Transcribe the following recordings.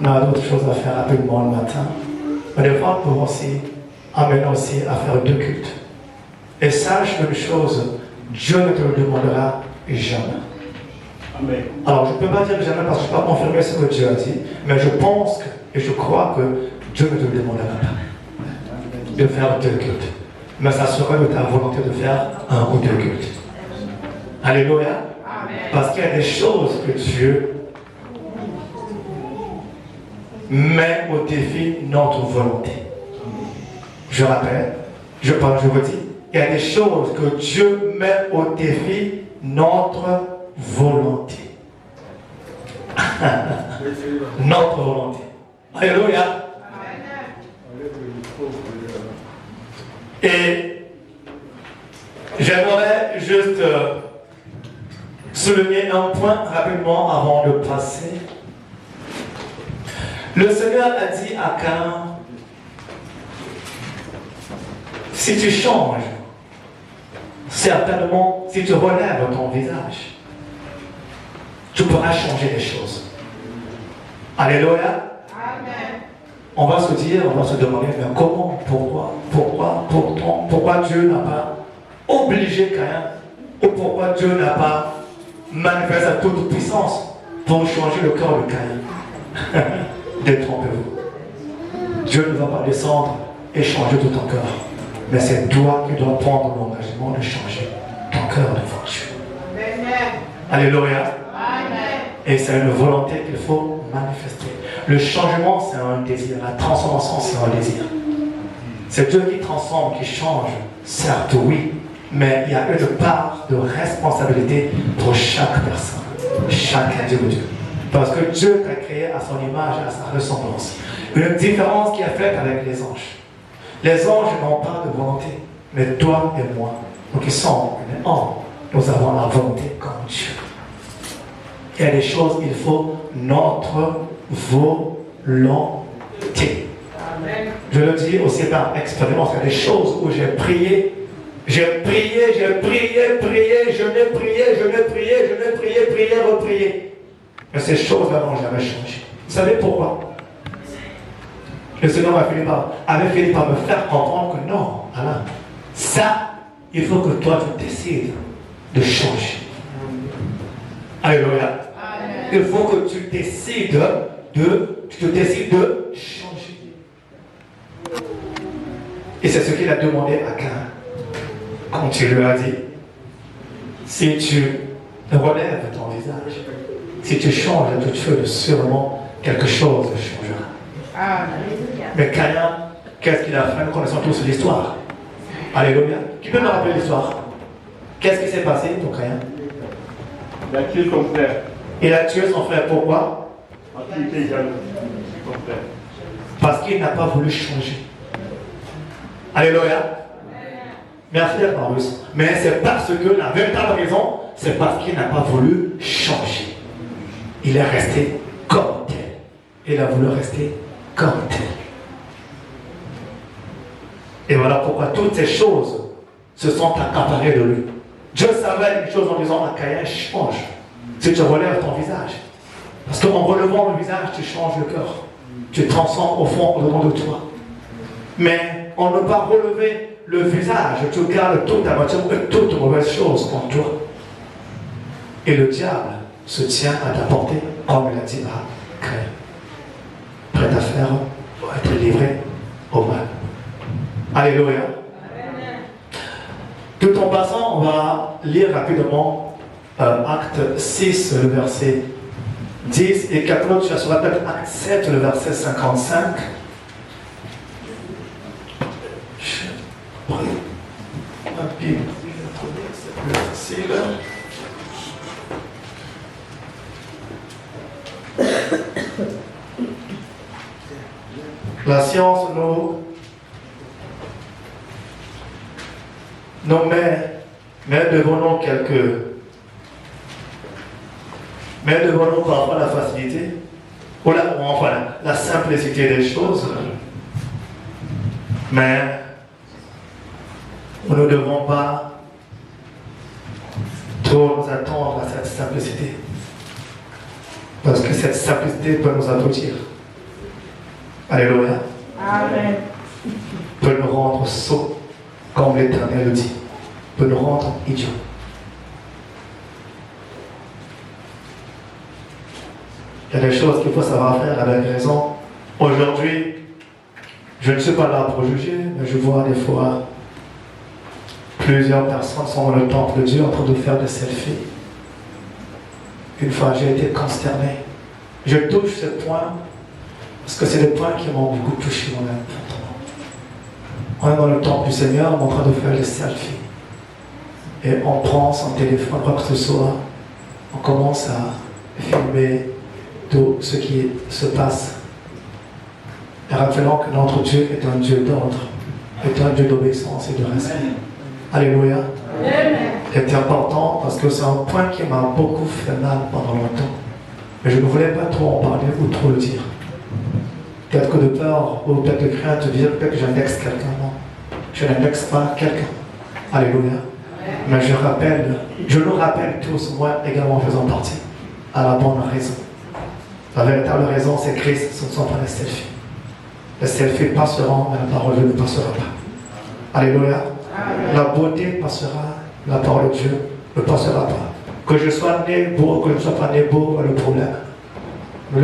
on a d'autres choses à faire rapidement le matin. Mais des fois, on peut aussi amener aussi à faire 2 cultes. Et sache une chose, Dieu ne te le demandera jamais. Amen. Alors, je ne peux pas dire jamais parce que je ne peux pas confirmer ce que Dieu a dit, mais je pense et je crois que Dieu ne te le demandera pas de faire 2 cultes. Mais ça sera de ta volonté de faire 1 ou 2 cultes. Alléluia. Amen. Parce qu'il y a des choses que Dieu met au défi notre volonté. Je rappelle, je vous dis, il y a des choses que Dieu met au défi notre volonté. Notre volonté. Alléluia. Et j'aimerais juste souligner un point rapidement avant de passer. Le Seigneur a dit à Caïn, si tu changes, certainement, si tu relèves ton visage, tu pourras changer les choses. Alléluia. Amen. On va se dire, on va se demander, mais comment, pourquoi Dieu n'a pas obligé Caïn, ou pourquoi Dieu n'a pas manifesté sa toute puissance pour changer le cœur de Caïn. Détrompez-vous. Dieu ne va pas descendre et changer tout ton cœur. Mais c'est toi qui dois prendre l'engagement de changer ton cœur devant Dieu. Amen. Alléluia. Amen. Et c'est une volonté qu'il faut manifester. Le changement, c'est un désir. La transformation, c'est un désir. C'est Dieu qui transforme, qui change. Certes, oui. Mais il y a une part de responsabilité pour chaque personne. Chaque individu. Parce que Dieu t'a créé à son image et à sa ressemblance. Une différence qui est faite avec les anges. Les anges n'ont pas de volonté. Mais toi et moi, nous qui sommes les anges, nous avons la volonté comme Dieu. Il y a des choses, il faut notre volonté. Amen. Je le dis aussi par expérience. Il y a des choses où j'ai prié, je n'ai prié, reprié. Mais ces choses-là n'ont jamais changé. Vous savez pourquoi? Le Seigneur avait fini par me faire comprendre que non, Alain, ça, il faut que toi tu décides de changer. Alléluia. Il faut que tu décides de changer. Et c'est ce qu'il a demandé à Caïn. Quand il lui a dit, si tu relèves ton visage, si tu changes l'attitude, sûrement quelque chose changera. Amen. Mais Caïn, qu'est-ce qu'il a fait? Nous connaissons tous l'histoire. Alléluia. Qui peut me rappeler l'histoire? Qu'est-ce qui s'est passé pour Caïn? Il a tué son frère. Il a tué son frère. Pourquoi? Parce qu'il était jaloux. Son frère. Parce qu'il n'a pas voulu changer. Alléluia. Merci Marus. Mais c'est parce que la véritable raison, c'est parce qu'il n'a pas voulu changer. Il est resté comme tel. Il a voulu rester comme tel. Et voilà pourquoi toutes ces choses se sont accaparées de lui. Dieu savait une chose en disant à Caïn, change. Si tu relèves ton visage. Parce qu'en relevant le visage, tu changes le cœur. Tu transformes au fond, au dedans de toi. Mais en ne pas relever le visage, tu gardes toute ta matière et toute mauvaise chose en toi. Et le diable se tient à ta portée, comme il a dit à Caïn. Prêt à faire pour être livré au mal. Alléluia. Tout en passant, on va lire rapidement Acte 6, le verset 10 et 14. Tu as sur la tête Acte 7, le verset 55. Je prie ma Bible, c'est plus facile. La science nous met devant nous mais devant nous parfois la facilité ou la simplicité des choses. Mais nous ne devons pas trop nous attendre à cette simplicité. Parce que cette simplicité peut nous aboutir. Alléluia. Amen. Peut nous rendre sots, comme l'Éternel le dit. Peut nous rendre idiots. Il y a des choses qu'il faut savoir faire avec raison. Aujourd'hui, je ne suis pas là pour juger, mais je vois des fois plusieurs personnes sont dans le temple de Dieu en train de faire des selfies. Une fois, j'ai été consterné. Je touche ce point parce que c'est des points qui m'ont beaucoup touché moi-même. On est dans le temple du Seigneur, on est en train de faire des selfies. Et on prend son téléphone, quoi que ce soit, on commence à filmer tout ce qui se passe. Et rappelons que notre Dieu est un Dieu d'ordre, est un Dieu d'obéissance et de respect. Alléluia. C'est important parce que c'est un point qui m'a beaucoup fait mal pendant longtemps. Mais je ne voulais pas trop en parler ou trop le dire. Peut-être que de peur ou peut-être de crainte de dire peut-être que j'indexe quelqu'un. Non. Je n'indexe pas quelqu'un. Alléluia. Mais je nous rappelle tous, moi également faisant partie, à la bonne raison. La véritable raison, c'est Christ, ce ne sont pas les selfies. Les selfies passeront, mais la parole ne passera pas. Alléluia. La beauté passera, la parole de Dieu ne passera pas. Que je sois né beau, que je ne sois pas né beau, pas le problème. Mais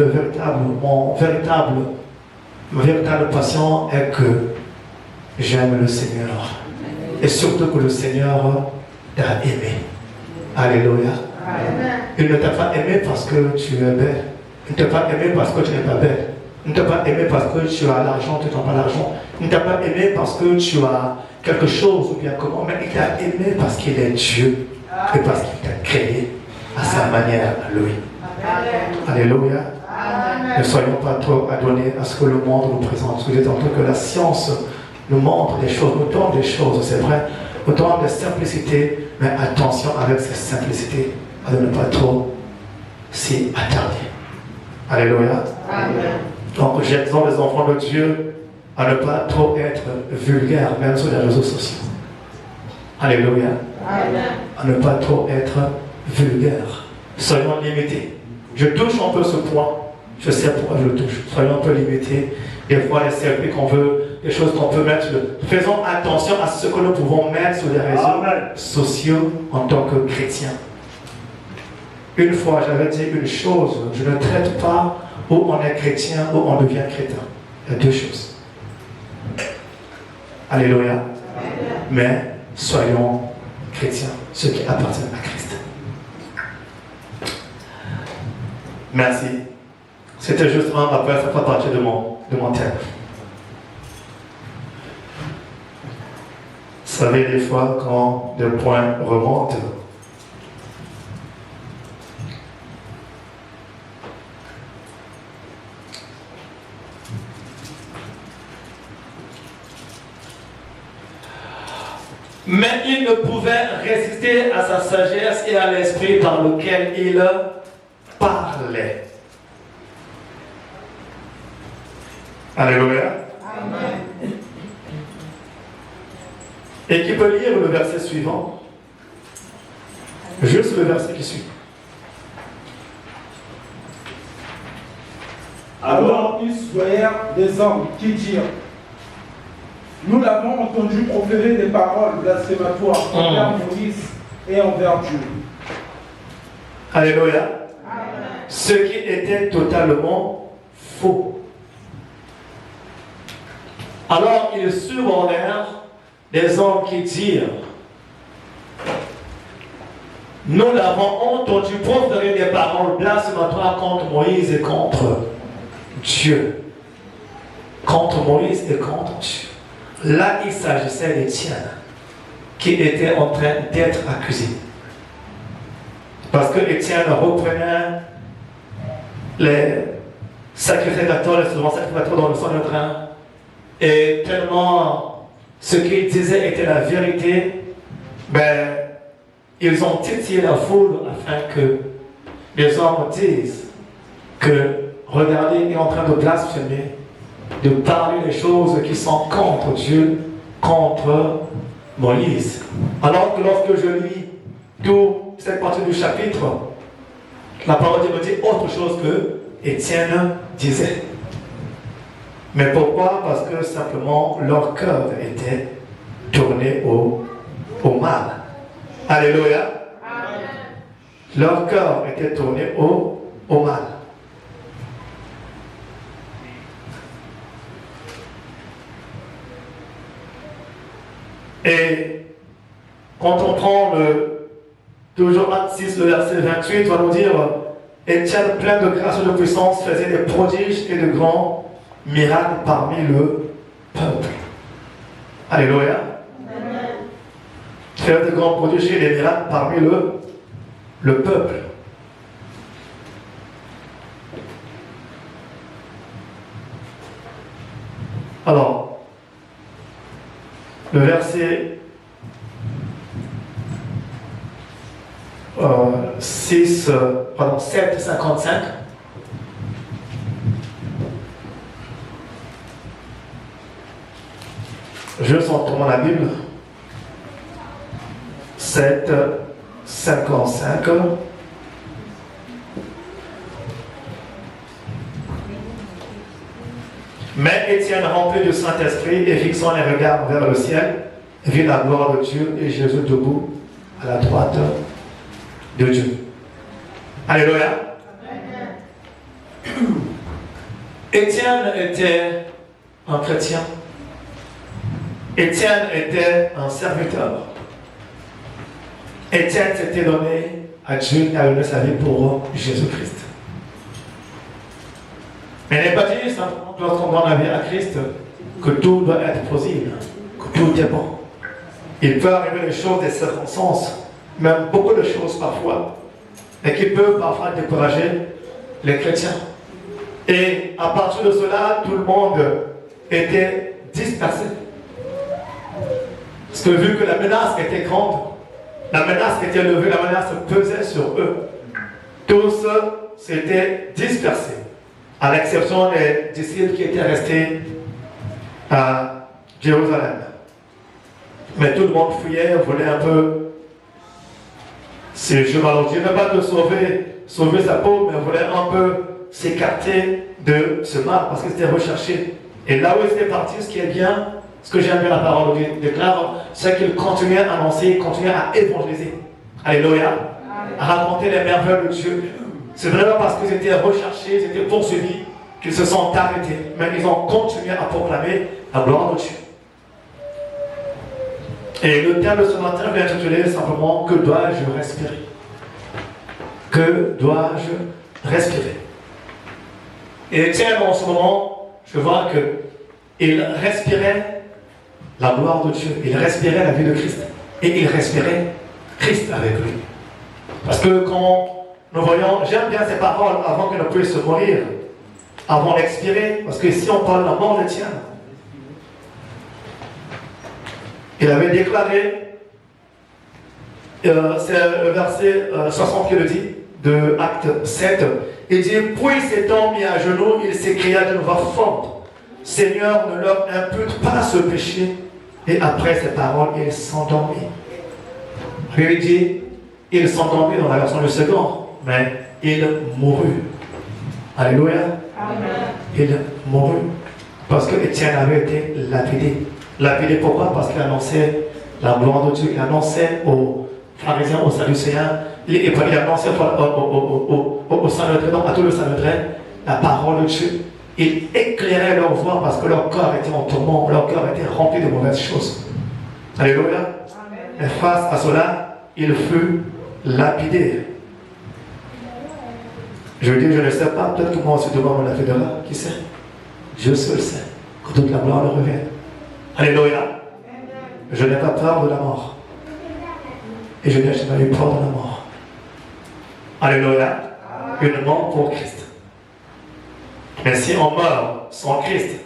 ma véritable passion est que j'aime le Seigneur. Et surtout que le Seigneur t'a aimé. Alléluia. Il ne t'a pas aimé parce que tu es belle. Il ne t'a pas aimé parce que tu n'es pas belle. Il ne t'a pas aimé parce que tu as l'argent, tu n'as pas l'argent. Il ne t'a pas aimé parce que tu as quelque chose ou bien comment. Mais il t'a aimé parce qu'il est Dieu. Et parce qu'il t'a créé à sa manière à lui. Alléluia. Ne soyons pas trop adonnés à ce que le monde nous présente. Vous êtes en tant que la science nous montre des choses, nous donne des choses, c'est vrai. Nous donne des simplicités, mais attention avec ces simplicités, à ne pas trop s'y attarder. Alléluia. Donc j'exhorte les enfants de Dieu à ne pas trop être vulgaires, même sur les réseaux sociaux. Alléluia. À ne pas trop être vulgaires. Soyons limités. Je touche un peu ce point. Je sais pourquoi je le touche. Soyons un peu limités. Des fois, les selfies qu'on veut, des choses qu'on peut mettre. Faisons attention à ce que nous pouvons mettre sur les réseaux sociaux en tant que chrétiens. Une fois, j'avais dit une chose. Je ne traite pas où on est chrétien, où on devient chrétien. Il y a deux choses. Alléluia. Mais soyons chrétiens, ceux qui appartiennent à Christ. Merci. C'était juste un rappel, ça fait partie de mon thème. Vous savez, des fois, quand des points remontent, mais il ne pouvait résister à sa sagesse et à l'esprit par lequel il parlait. Alléluia. Amen. Et qui peut lire le verset suivant? Juste le verset qui suit. Alors ils soyèrent des hommes qui dirent: nous l'avons entendu proférer des paroles blasphématoires envers Moïse et envers Dieu. Alléluia. Amen. Ce qui était totalement faux. Alors ils subornèrent des hommes qui dirent: nous l'avons entendu proférer des paroles blasphématoires contre Moïse et contre Dieu. Contre Moïse et contre Dieu. Là, il s'agissait d'Étienne qui était en train d'être accusé. Parce que Étienne reprenait les sacrificateurs, les souverains sacrificateurs dans le sang de grain. Et tellement ce qu'il disait était la vérité, ben, ils ont titillé la foule afin que les hommes disent que regardez, il est en train de blasphémer, de parler des choses qui sont contre Dieu, contre Moïse. Alors que lorsque je lis toute cette partie du chapitre, la parole de Dieu me dit autre chose que Étienne disait. Mais pourquoi? Parce que simplement leur cœur était tourné au mal. Alléluia. Leur cœur était tourné au mal. Et quand on prend toujours Acte 6, le verset 28, va nous dire Étienne, plein de grâce et de puissance, faisait des prodiges et de grands miracles parmi le peuple. Alléluia. Faire de grands prodiges et des miracles parmi le peuple. Alors, le verset 7, 55. Je sens tourner la Bible. 7, 55. Mais Étienne, rempli du Saint-Esprit et fixant les regards vers le ciel, vit la gloire de Dieu et Jésus debout à la droite de Dieu. Alléluia. Étienne était un chrétien. Étienne était un serviteur. Étienne s'était donné à Dieu et a donné sa vie pour Jésus-Christ. Mais il n'est pas dit simplement lorsqu'on donne la vie à Christ que tout doit être possible, que tout est bon. Il peut arriver des choses, des circonstances, même beaucoup de choses parfois, et qui peuvent parfois décourager les chrétiens. Et à partir de cela, tout le monde était dispersé. Parce que vu que la menace était grande, la menace était levée, la menace pesait sur eux, tous s'étaient dispersés, à l'exception des disciples qui étaient restés à Jérusalem. Mais tout le monde fuyait, voulait un peu, je ne vais pas de sauver sa peau, mais voulait un peu s'écarter de ce mal parce qu'ils étaient recherchés. Et là où ils étaient partis, ce qui est bien, ce que j'aime bien la parole de Dieu déclare, c'est qu'ils continuaient à annoncer, continuaient à évangéliser. Alléluia. À raconter les merveilles de Dieu. C'est vraiment parce qu'ils étaient recherchés, ils étaient poursuivis, qu'ils se sont arrêtés. Mais ils ont continué à proclamer la gloire de Dieu. Et le thème de ce matin est intitulé simplement « Que dois-je respirer ?» Que dois-je respirer? Et Étienne, en ce moment, je vois qu'il respirait la gloire de Dieu, il respirait la vie de Christ, et il respirait Christ avec lui. Parce que quand nous voyons, j'aime bien ces paroles avant que nous puissions mourir, avant d'expirer, parce que si on parle de la mort d'Étienne, il avait déclaré, c'est le verset 60 qui le dit, de Acte 7, il dit, puis s'étant mis à genoux, il s'écria d'une voix forte, Seigneur, ne leur impute pas ce péché. Et après ces paroles, il s'endormit. Puis il dit, il s'endormit dans la version du second, mais il mourut. Alléluia. Amen. Il mourut. Parce que Étienne avait été lapidé. Lapidé pourquoi? Parce qu'il annonçait la gloire de Dieu. Il annonçait aux pharisiens, aux sadducéens, il annonçait au Sanhédrin, à tout le Sanhédrin, la parole de Dieu. Il éclairait leur voix parce que leur corps était en tourment, leur cœur était rempli de mauvaises choses. Alléluia. Amen. Et face à cela, il fut lapidé. Je dis, je ne sais pas, peut-être que moi aussi demain on l'a fait demain, qui sait? Dieu seul sait, que toute la gloire le revienne. Alléluia. Amen. Je n'ai pas peur de la mort. Et je n'ai jamais eu peur de la mort. Alléluia. Amen. Une mort pour Christ. Mais si on meurt sans Christ,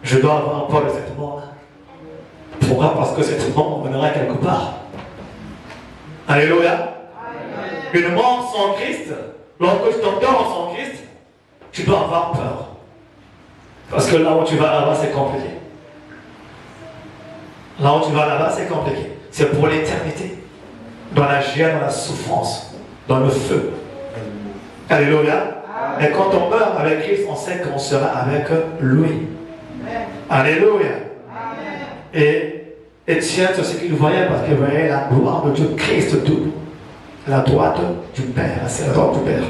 je dois avoir peur de cette mort-là. Pourquoi? Parce que cette mort m'emmènera quelque part. Alléluia. Amen. Une mort sans Christ, lorsque tu t'endors sans Christ, tu dois avoir peur. Parce que là où tu vas là-bas, c'est compliqué. Là où tu vas là-bas, c'est compliqué. C'est pour l'éternité. Dans la gêne, dans la souffrance, dans le feu. Alléluia. Et quand on meurt avec Christ, on sait qu'on sera avec lui. Alléluia. Et Étienne, c'est ce qu'il voyait parce qu'il voyait la gloire de Dieu, Christ debout, à la droite du Père, c'est la droite du Père.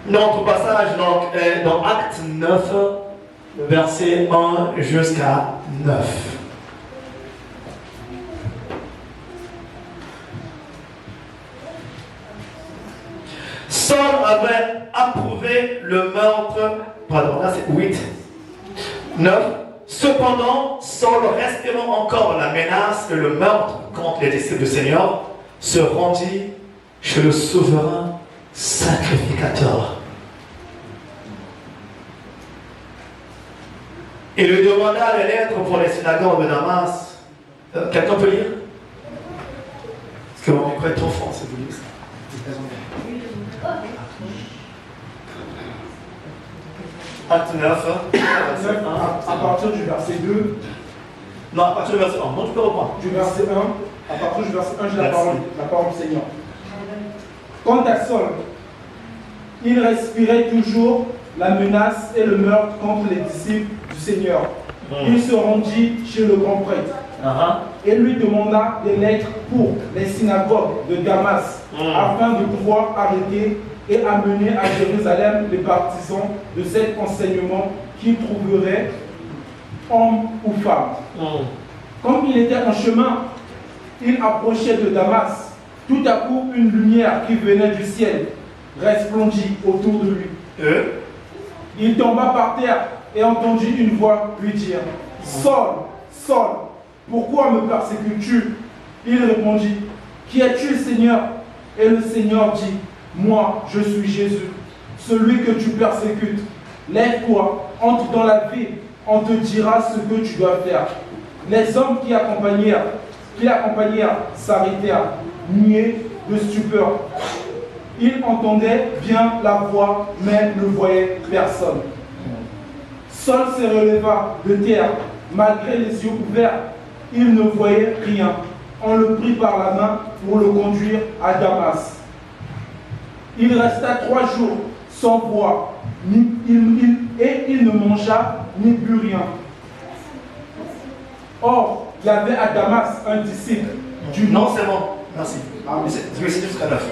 Notre passage donc, est dans Acte 9, verset 1 jusqu'à 9. Saul avait approuvé le meurtre, pardon, là c'est 8, 9. Cependant, Saul, respirant encore la menace et le meurtre contre les disciples du Seigneur, se rendit chez le souverain sacrificateur. Il lui demanda les lettres pour les synagogues de Damas. Quelqu'un peut lire? Parce que mon micro est trop fort, c'est vous lire ça. Acte 9, à partir du verset 2. non, à partir du verset 1. Non, tu peux reprendre. Du verset 1, à partir du verset 1, j'ai la parole du Seigneur. Quant à Saul, il respirait toujours la menace et le meurtre contre les disciples du Seigneur. Il se rendit chez le grand prêtre et lui demanda des lettres pour les synagogues de Damas afin de pouvoir arrêter et amener à Jérusalem les partisans de cet enseignement qu'il trouverait homme ou femme. Comme il était en chemin, il approchait de Damas. Tout à coup, une lumière qui venait du ciel resplendit autour de lui. Il tomba par terre et entendit une voix lui dire « Saul, Saul, pourquoi me persécutes-tu » Il répondit « Qui es-tu, Seigneur » Et le Seigneur dit « Moi, je suis Jésus, celui que tu persécutes. Lève-toi, entre dans la ville, on te dira ce que tu dois faire. » Les hommes qui l'accompagnèrent s'arrêtèrent, muets de stupeur. Ils entendaient bien la voix, mais ne voyaient personne. Saul se releva de terre, malgré les yeux ouverts. Il ne voyait rien. On le prit par la main pour le conduire à Damas. Il resta 3 jours sans boire, et il ne mangea ni but rien. Or, il y avait à Damas un disciple du nom. Non, c'est bon. Merci. Je vais essayer jusqu'à 9.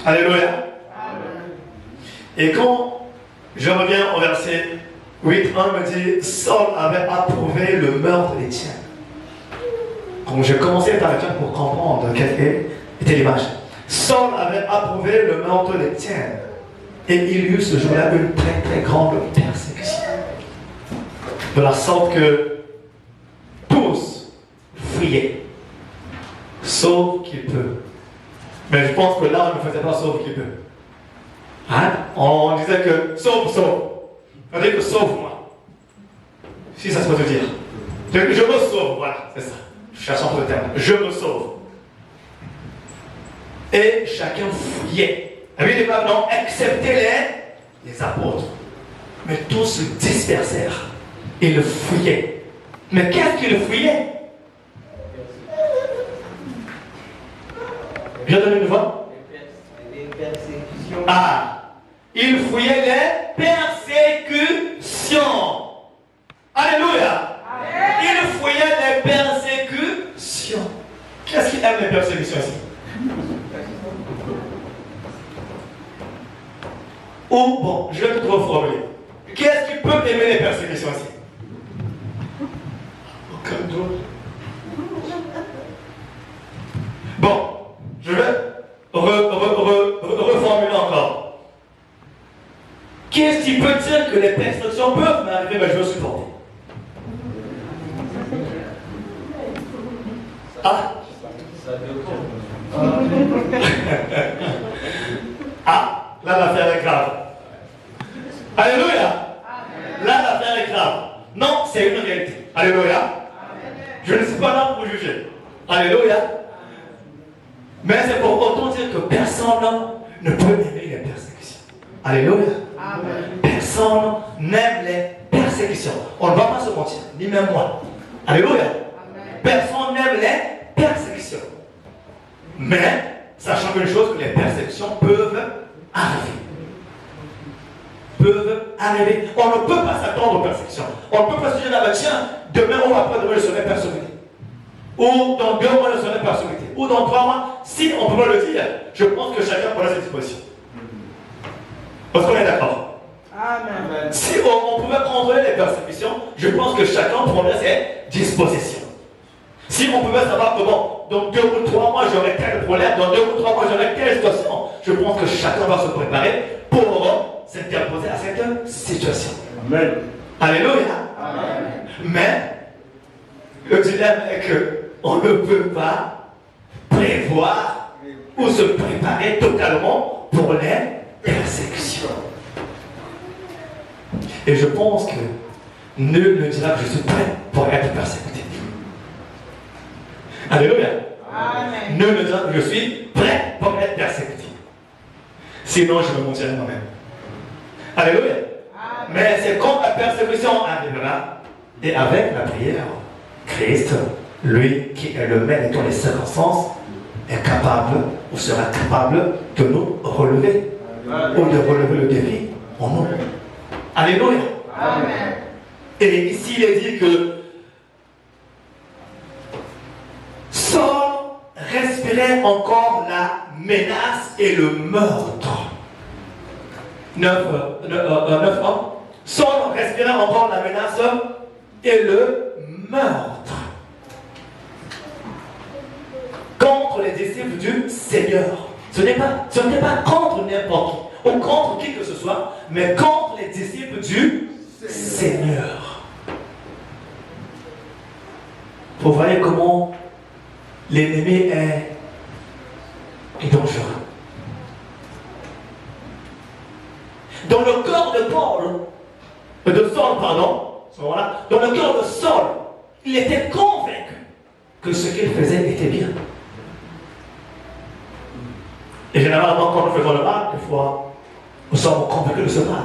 Alléluia. Et quand je reviens au verset 8, 1 me dit, Saul avait approuvé le meurtre d'Étienne. Donc j'ai commencé par Étienne pour comprendre quelle était l'image. Saul avait approuvé le meurtre d'Étienne. Et il y eut ce jour-là une très très grande persécution. De la sorte que tous fuyaient, sauf qu'il peut. Mais je pense que là, on ne faisait pas sauf qu'il peut. Hein? On disait que sauve. On dit que sauve-moi. Si ça se peut te dire. Je me sauve, voilà, c'est ça. Je cherche un peu le terme. Je me sauve. Et chacun fuyait. La Bible dit non, excepté les apôtres. Mais tous se dispersèrent. Ils fuyaient. Mais qu'est-ce qu'ils fuyaient? Je donne une voix. Les persécutions. Ah, il fuyait les persécutions. Alléluia. Il fuyait les persécutions. Qu'est-ce qui aime les persécutions ici? Ou bon, je vais te reformuler. Qu'est-ce qui peut aimer les persécutions ici? Aucun doute. Bon, je vais reformuler encore. Qu'est-ce qui peut dire que les persécutions peuvent m'arriver, mais je veux supporter? Ah? Ah, là l'affaire est grave. Alléluia. Là l'affaire est grave. Non, c'est une réalité. Alléluia. Je ne suis pas là pour juger. Alléluia. Mais c'est pour autant dire dire que personne ne peut aimer les persécutions. Alléluia. Amen. Personne n'aime les persécutions. On ne va pas se mentir, ni même moi. Alléluia. Amen. Personne n'aime les persécutions. Mais, sachant une chose, que les persécutions peuvent arriver. On ne peut pas s'attendre aux persécutions. On ne peut pas se dire, ah ben tiens, demain ou après-demain, je serai persécuté. Ou dans 2 mois, je serai persécuté. Ou dans 3 mois, si on peut pas le dire, je pense que chacun prendra ses dispositions. Parce qu'on est d'accord. Amen. Si on pouvait contrôler les persécutions, je pense que chacun prendrait ses dispositions. Si on pouvait savoir que bon, dans 2 ou 3 mois j'aurai tel problème, dans 2 ou 3 mois j'aurai telle situation, je pense que chacun va se préparer pour s'interposer à cette situation. Amen. Alléluia. Amen. Mais le dilemme est qu'on ne peut pas prévoir ou se préparer totalement pour les persécutions. Et je pense que nul ne dira que je suis prêt pour être persécuté. Alléluia. Amen. Nul ne dira que je suis prêt pour être persécuté. Sinon, je me mentirais moi-même. Alléluia. Amen. Mais c'est quand la persécution arrivera, et avec la prière, Christ, lui qui est le maître de toutes les circonstances, est capable ou sera capable de nous relever ou de relever le défi en nous. Alléluia. Amen. Et ici, il est dit que Saul respirait encore la menace et le meurtre. 9 ans. Saul respirait encore la menace et le meurtre contre les disciples du Seigneur. Ce n'est pas contre n'importe qui, ou contre qui que ce soit, mais contre les disciples du Seigneur. Vous voyez comment l'ennemi est dangereux. Dans le cœur de Saul, dans le cœur de Saul, il était convaincu que ce qu'il faisait était bien. Et généralement, quand nous faisons le mal, des fois, nous sommes convaincus de ce mal.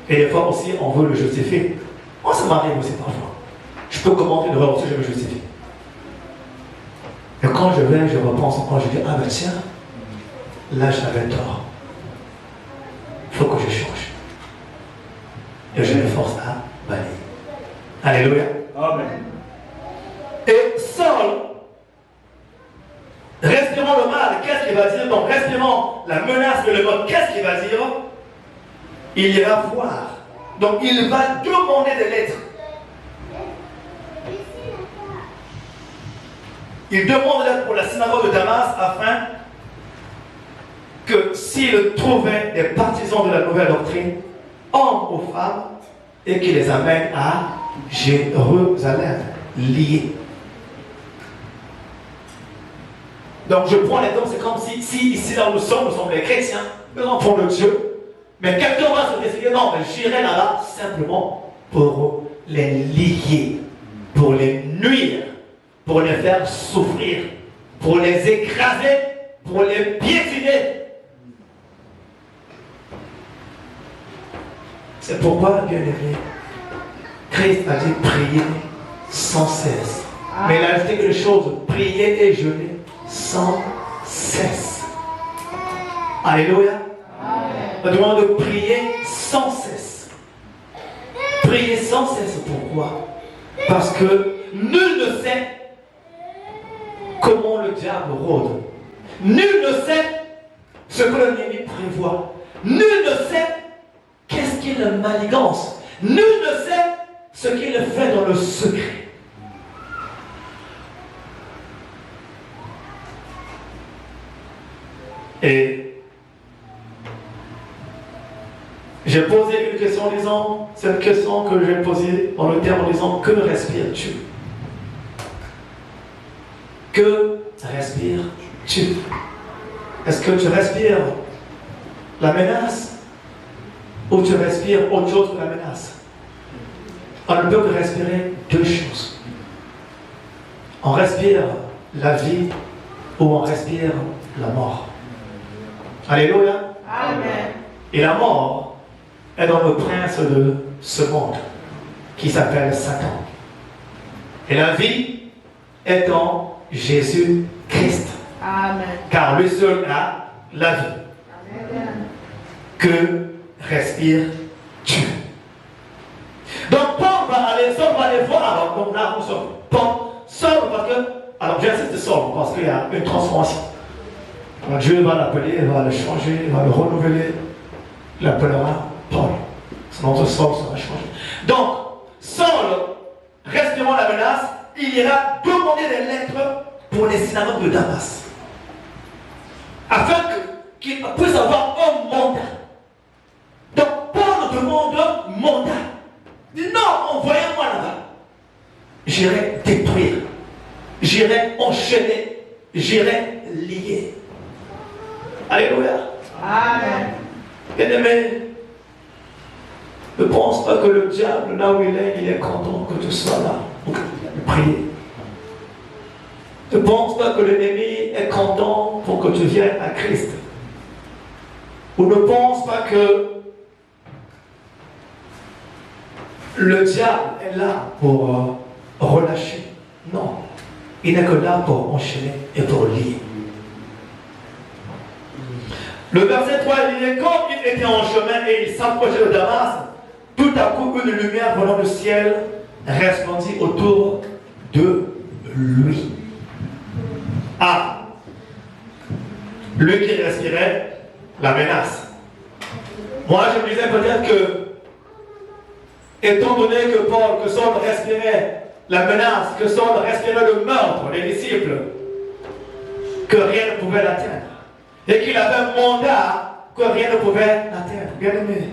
Et des fois aussi, on veut le justifier. Moi, ça m'arrive aussi parfois. Je peux commenter une erreur aussi, je me justifie. Et quand je vais, je repense encore, je dis, ah ben tiens, là j'avais tort. Il faut que je change. Et je me force à balayer. Alléluia. Amen. Et Saul, respirant le mal, qu'est-ce qu'il va dire? Donc, respirant la menace et le mal, qu'est-ce qu'il va dire? Il ira voir. Donc, il va demander des lettres. Il demande des lettres pour la synagogue de Damas afin que s'il trouvait des partisans de la nouvelle doctrine, hommes ou femmes, et qu'il les amène à Jérusalem, liés. Donc je prends l'exemple, c'est comme si ici là où nous sommes les chrétiens, les enfants de Dieu, mais quelqu'un va se décider, non, mais j'irai là-bas simplement pour les lier, pour les nuire, pour les faire souffrir, pour les écraser, pour les piétiner. C'est pourquoi, bien aimé, Christ a dit prier sans cesse. Mais il a ajouté quelque chose, prier et jeûner sans cesse. Alléluia. On demande de prier sans cesse. Prier sans cesse, pourquoi? Parce que nul ne sait comment le diable rôde. Nul ne sait ce que l'ennemi prévoit. Nul ne sait qu'est-ce qu'il manigance. Nul ne sait ce qu'il fait dans le secret. Et j'ai posé une question en disant, c'est une question que j'ai posée dans le terme en disant, que respires-tu? Que respires-tu? Est-ce que tu respires la menace ou tu respires autre chose que la menace? On ne peut que respirer deux choses. On respire la vie où on respire la mort. Alléluia. Amen. Et la mort est dans le prince de ce monde qui s'appelle Satan. Et la vie est en Jésus-Christ. Amen. Car lui seul a la vie. Amen. Que respires-tu? Donc Paul va aller, Saul va aller voir. Donc là, on sort. Saul, parce que, alors j'insiste Saul, parce qu'il y a une transformation. Donc Dieu va l'appeler, il va le changer, il va le renouveler. Il l'appellera Paul. Son nom de Saul sera changé. Donc, Saul, respirant la menace, il ira demander des lettres pour les synagogues de Damas. Afin qu'il puisse avoir un mandat. Donc, Paul demande un mandat. Il dit non, envoyez-moi là-bas. J'irai détruire. J'irai enchaîner. J'irai lier. Alléluia. Amen. Bien-aimé, ne pense pas que le diable, là où il est content que tu sois là. Donc, prier. Ne pense pas que l'ennemi est content pour que tu viennes à Christ. Ou ne pense pas que le diable est là pour relâcher. Non. Il n'est que là pour enchaîner et pour lier. Le verset 3, il dit, quand il était en chemin et il s'approchait de Damas, tout à coup une lumière venant du ciel resplendit autour de lui. Ah, lui qui respirait la menace. Moi, je me disais peut-être que, étant donné que Paul, que Saul respirait la menace, que Saul respirait le meurtre des disciples, que rien ne pouvait l'atteindre. Et qu'il avait un mandat que rien ne pouvait l'atteindre. Bien aimé,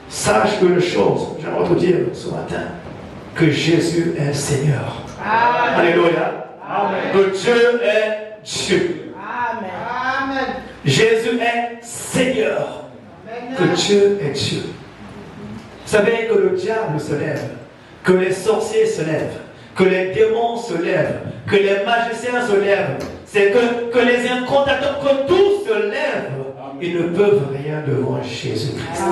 sache une chose, j'aimerais te dire ce matin, que Jésus est Seigneur. Amen. Alléluia. Amen. Que Dieu est Dieu. Amen. Amen. Jésus est Seigneur. Que Dieu est Dieu. Vous savez que le diable se lève, que les sorciers se lèvent, que les démons se lèvent, que les magiciens se lèvent. C'est que les incantateurs, que tous se lèvent, ils ne peuvent rien devant Jésus-Christ.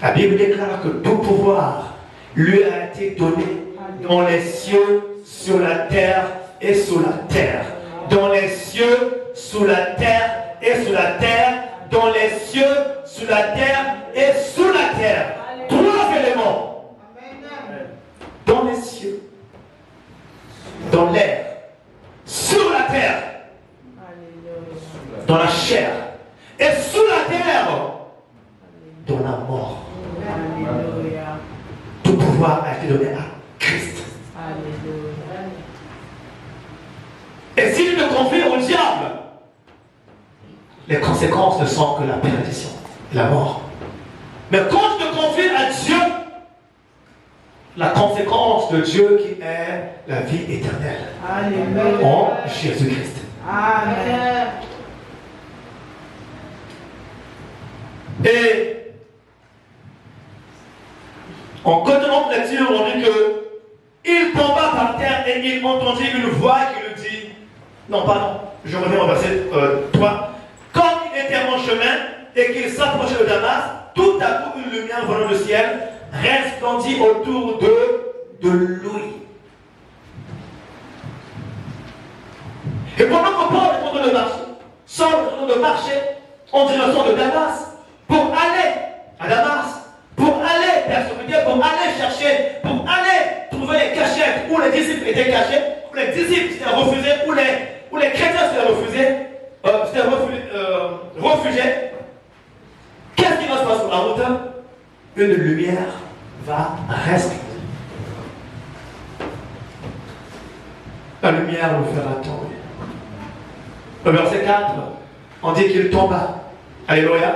La Bible déclare que tout pouvoir lui a été donné dans les cieux, sur la terre et sous la terre. Dans les cieux, sous la terre et sous la terre. Dans les cieux, sous la terre et sous la terre. Trois éléments. Dans les cieux, dans l'air, sur la terre, dans la chair, et sous la terre, dans la mort. Tout pouvoir a été donné à Christ. Et si tu te confies au diable, les conséquences ne sont que la perdition, la mort. Mais quand tu te confies à Dieu, la conséquence de Dieu qui est la vie éternelle. Alléluia. En Jésus-Christ. Amen. Et en continuant de lecture, on dit que il tomba par terre et il entendit une voix qui lui dit, non pardon, je reviens au verset 3. Comme il était en chemin et qu'il s'approchait de Damas, tout à coup une lumière venant du ciel resplendit autour de lui. Et pendant que Paul est en train de marcher, Saul est en train de marcher en direction de Damas, pour aller à Damas, pour aller persécuter, pour aller chercher, pour aller trouver les cachettes où les disciples étaient cachés, où les disciples s'étaient refusés, où les chrétiens s'étaient réfugiés. Qu'est-ce qui va se passer sur la route? Une lumière va rester. La lumière nous fera tomber. Le verset 4, on dit qu'il tomba. Alléluia.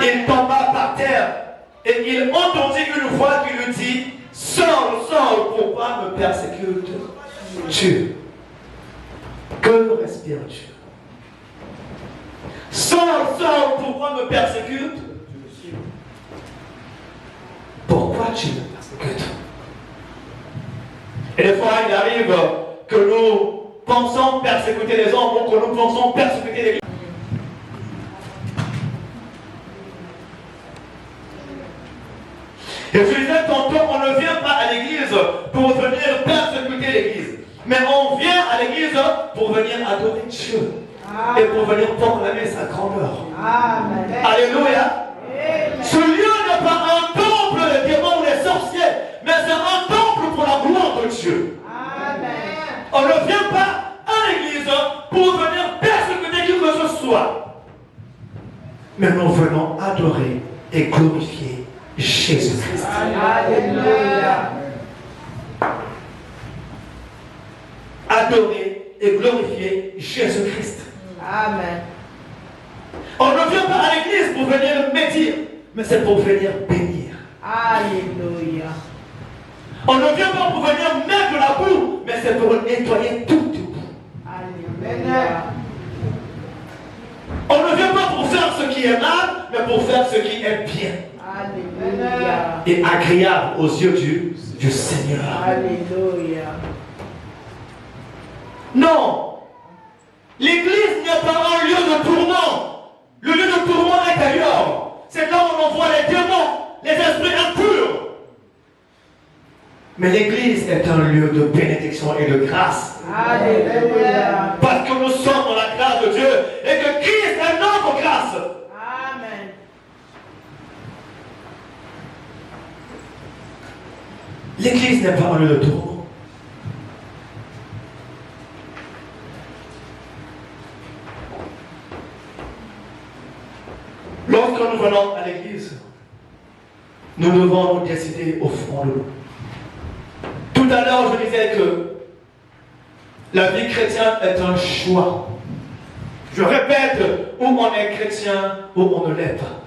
Il tomba par terre et il entendit une voix qui lui dit, Saul, Saul, pourquoi me persécutes-tu? Que respires-tu? Saul, Saul, pourquoi me persécutes? Pourquoi tu me persécutes? Et des fois, il arrive que nous pensons persécuter les hommes ou que nous pensons persécuter l'Église. Et je disais tantôt, on ne vient pas à l'église pour venir persécuter l'église. Mais on vient à l'église pour venir adorer Dieu. Et pour venir proclamer sa grandeur. Amen. Alléluia. Ce lieu n'est pas un temple des démons ou des sorciers, mais c'est un temple pour la gloire de Dieu. Amen. On ne vient pas à l'église pour venir persécuter qui que ce soit. Mais nous venons adorer et glorifier Jésus-Christ. Alléluia. Adorer et glorifier Jésus-Christ. Amen. On ne vient pas à l'église pour venir médire, mais c'est pour venir bénir. Alléluia. On ne vient pas pour venir mettre de la boue, mais c'est pour nettoyer tout boue. Alléluia. On ne vient pas pour faire ce qui est mal, mais pour faire ce qui est bien. Alléluia. Et agréable aux yeux du Seigneur. Alléluia. Non. L'église n'est pas un lieu de tourment. Le lieu de tourment est ailleurs. C'est là où on envoie les démons, les esprits impurs. Mais l'église est un lieu de bénédiction et de grâce. Alléluia. Parce que nous sommes dans la grâce de Dieu et que Christ est notre grâce. Amen. L'église n'est pas un lieu de tourment. Lorsque nous venons à l'église, nous devons nous décider au fond de nous. Tout à l'heure, je disais que la vie chrétienne est un choix. Je répète, où on est chrétien, où on ne l'est pas.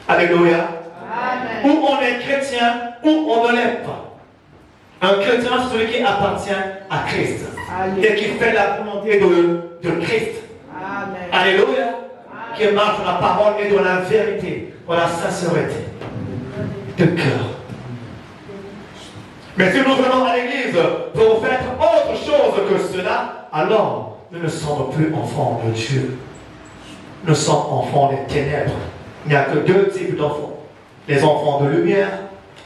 Alléluia. Amen. Où on est chrétien, où on ne l'est pas. Un chrétien, c'est celui qui appartient à Christ. Alléluia. Et qui fait la volonté de Christ. Amen. Alléluia. Qui marche dans la parole et dans la vérité, dans la sincérité de cœur. Mais si nous venons à l'église pour faire autre chose que cela, alors nous ne sommes plus enfants de Dieu. Nous sommes enfants des ténèbres. Il n'y a que deux types d'enfants. Les enfants de lumière,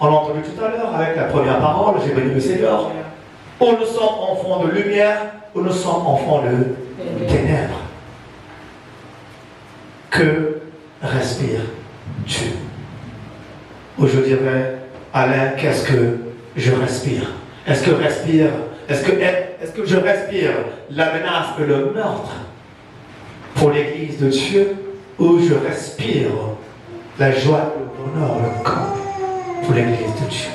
on l'a entendu tout à l'heure avec la première parole, j'ai béni le Seigneur. Ou nous sommes enfants de lumière, ou nous sommes enfants de ténèbres. Que respire-tu? Ou je dirais, Alain, qu'est-ce que je respire? Est-ce que je respire la menace et le meurtre pour l'Église de Dieu, ou je respire la joie, le bonheur, le camp pour l'Église de Dieu?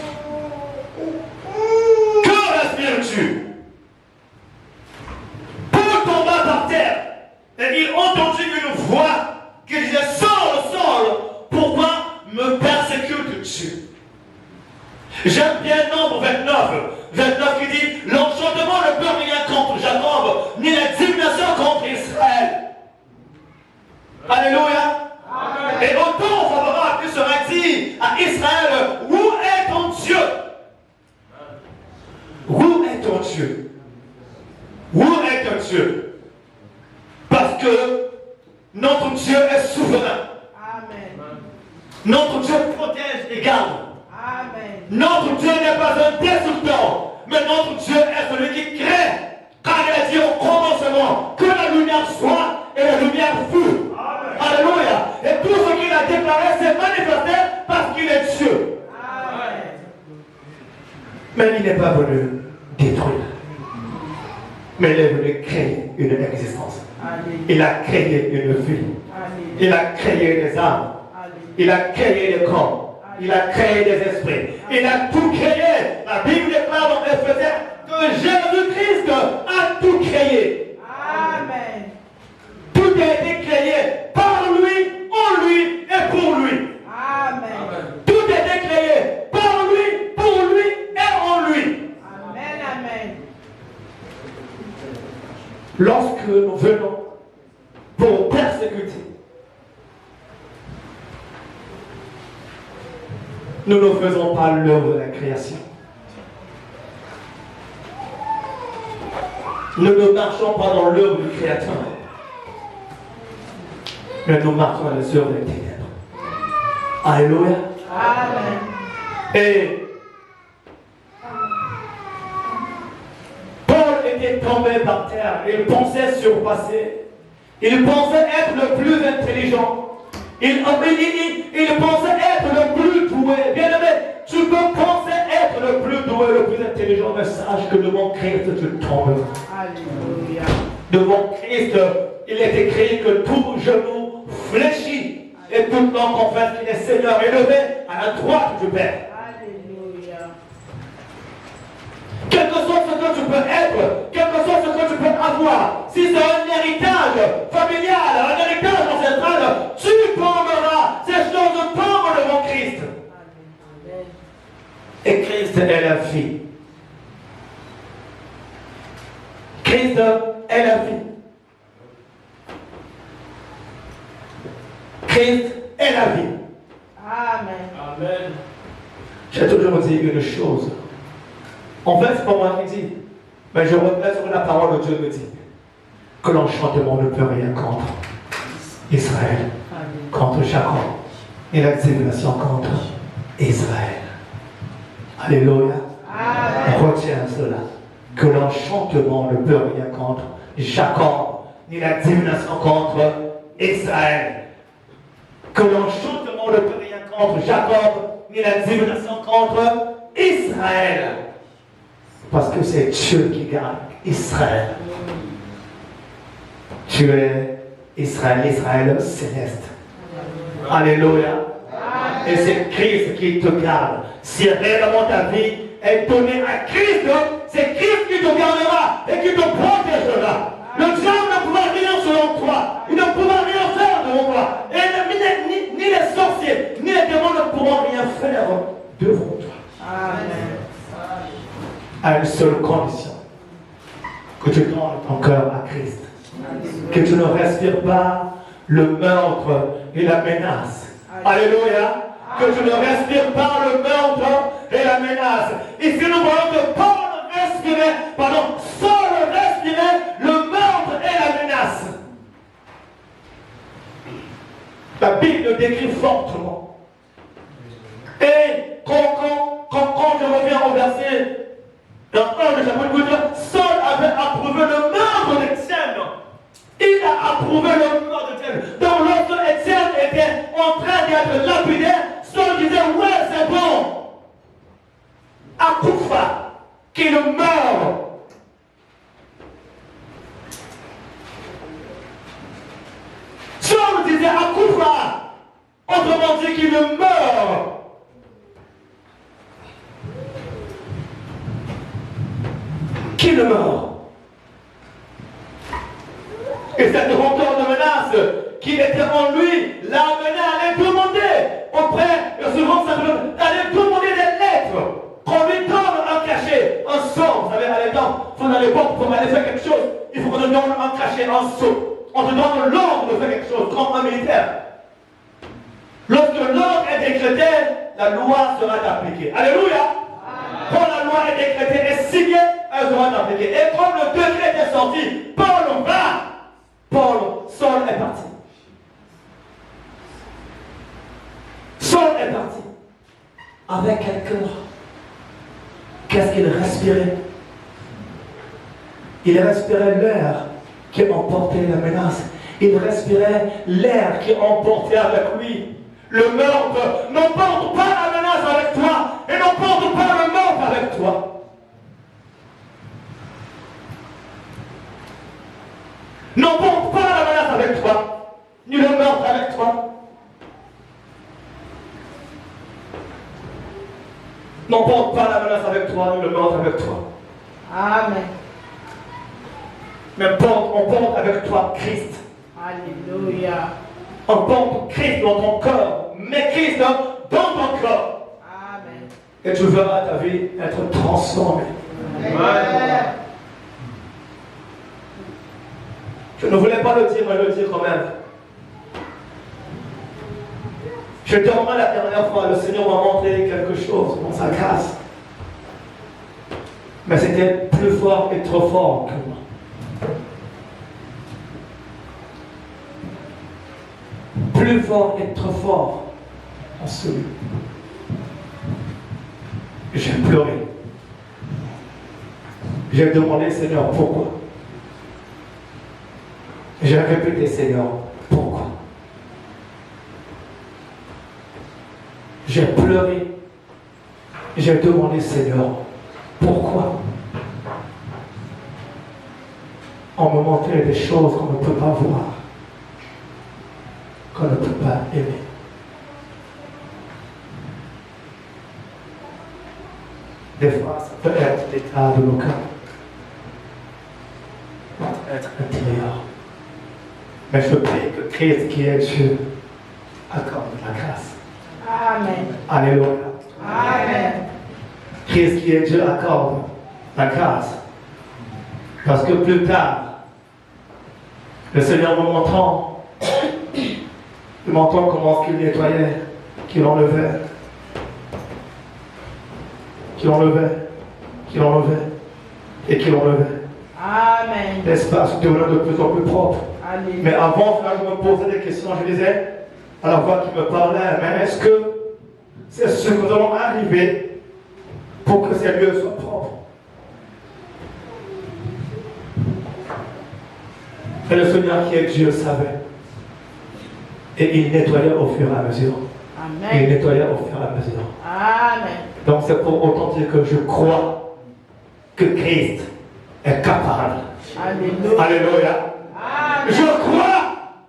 Que respires-tu? Paul tomba par terre et il entendit une voix qui disait: Saul, Saul, pourquoi me persécutes-tu? J'aime bien Nombre 29 qui dit: l'enchantement ne peut rien contre Jacob, ni la divination contre Israël. Alléluia. Amen. Et au temps favorable, il sera dit à Israël: où est ton Dieu? Où est ton Dieu? Où est ton Dieu? Parce que notre Dieu est souverain. Amen. Notre Dieu protège et garde. Amen. Notre Dieu n'est pas un destructeur, mais notre Dieu est celui qui crée. Car il a dit au commencement que la lumière soit et la lumière fut. Alléluia. Et tout ce qu'il a déclaré s'est manifesté parce qu'il est Dieu. Amen. Mais il n'est pas venu détruire. Mais il est venu créer une existence. Il a créé une vie. Il a créé des âmes. Il a créé des corps. Il a créé des esprits. Il a tout créé. La Bible déclare dans Éphésiens que Jésus-Christ a tout créé. Amen. Tout a été créé par lui, en lui et pour lui. Amen. Tout a été créé par lui, pour lui et en lui. Amen. Amen. Lorsque nous venons pour persécuter, nous ne faisons pas l'œuvre de la création. Nous ne marchons pas dans l'œuvre du Créateur, mais nous marchons dans les œuvres des ténèbres. Alléluia. Amen. Et Paul était tombé par terre. Il pensait surpasser. Il pensait être le plus intelligent. Il pensait être le plus doué. Bien aimé, tu peux penser être le plus doué, le plus intelligent, mais sache que devant Christ, tu tombes. Alléluia. Devant Christ, il est écrit que tout genou fléchit et toute langue confesse qu'il est Seigneur élevé à la droite du Père. Alléluia. Quel que soit ce que tu peux être, quel que soit ce que tu peux avoir, si c'est un héritage familial, un héritage ancestral, tu tomberas. Ces choses tombent devant Christ. Et Christ est la vie. Christ est la vie. Christ est la vie. Amen. Amen. J'ai toujours dit une chose. En fait, c'est pas moi qui dis, mais je reviens sur la parole de Dieu me dit que l'enchantement ne peut rien contre Israël, contre Jacob, et la divination contre Israël. Alléluia. Amen. Retiens cela, que l'enchantement ne peut rien contre Jacob, ni la divination contre Israël. Que l'enchantement ne peut rien contre Jacob, ni la divination contre Israël. Parce que c'est Dieu qui garde Israël. Tu es Israël, Israël céleste. Alléluia. Et c'est Christ qui te garde. Si réellement ta vie est donnée à Christ, c'est Christ qui te gardera et qui te protégera. Le diable ne pourra rien selon toi. Il ne pourra rien faire devant toi. Et ni les sorciers, ni les démons ne pourront rien faire devant toi. Amen. À une seule condition, que tu donnes ton cœur à Christ, que tu ne respires pas le meurtre et la menace. Alléluia. Que tu ne respires pas le meurtre et la menace. Ici nous voyons que Saul respirait le meurtre et la menace. La Bible décrit fortement. Et quand je reviens au verset dans 1 de chapitre 8, Saul avait approuvé le meurtre d'Étienne. Il a approuvé le meurtre d'Étienne. Donc lorsque Étienne était en train d'être lapidé, Saul disait, ouais, c'est bon. Akoufa, qu'il meurt. Saul disait Akoufa, autrement dit qu'il meurt. Qu'il meurt. Et cette rencontre de menace qui était en lui l'a amené à aller demander auprès de ce grand sacerdoce, aller demander des lettres, qu'on lui donne un cachet, un sceau. Vous savez, à l'époque, pour aller faire quelque chose, il faut qu'on te donne un cachet, un sceau. On te donne l'ordre de faire quelque chose, comme un militaire. Lorsque l'ordre est décrété, la loi sera appliquée. Alléluia. Quand la loi est décrétée et signée, elle sera appliquée. Et comme le décret est sorti, Saul est parti. Saul est parti. Avec quel cœur? Qu'est-ce qu'il respirait? Il respirait l'air qui emportait la menace. Il respirait l'air qui emportait avec lui le meurtre. N'emporte pas la menace avec toi et n'emporte pas le meurtre avec toi. N'emporte pas la menace avec toi, ni le meurtre avec toi. N'emporte pas la menace avec toi, ni le meurtre avec toi. Amen. Mais emporte avec toi Christ. Alléluia. Emporte Christ dans ton cœur. Mets Christ dans ton cœur. Amen. Et tu verras ta vie être transformée. Amen. Je ne voulais pas le dire, mais le dire quand même. Je demande la dernière fois, le Seigneur m'a montré quelque chose dans sa grâce. Mais c'était plus fort et trop fort que moi. Plus fort et trop fort en celui. J'ai pleuré. J'ai demandé, Seigneur, pourquoi? J'ai répété, Seigneur, pourquoi? J'ai pleuré. J'ai demandé, Seigneur, pourquoi? On me montrait des choses qu'on ne peut pas voir, qu'on ne peut pas aimer. Des fois, ça peut être l'état de nos cœurs, notre être intérieur. Mais je prie que Christ qui est Dieu accorde la grâce. Amen. Alléluia. Amen. Christ qui est Dieu accorde la grâce. Parce que plus tard, le Seigneur me montrant comment qu'il nettoyait, qu'il enlevait, et qu'il enlevait. Amen. L'espace devenait de plus en plus propre. Alléluia. Mais avant, quand je me posais des questions, je disais à la voix qui me parlait, mais est-ce que c'est ce que nous allons arriver pour que ces lieux soient propres? Et le Seigneur qui est Dieu savait. Et il nettoyait au fur et à mesure. Amen. Il nettoyait au fur et à mesure. Amen. Donc c'est pour autant dire que je crois que Christ est capable. Alléluia. Alléluia. Amen. Je crois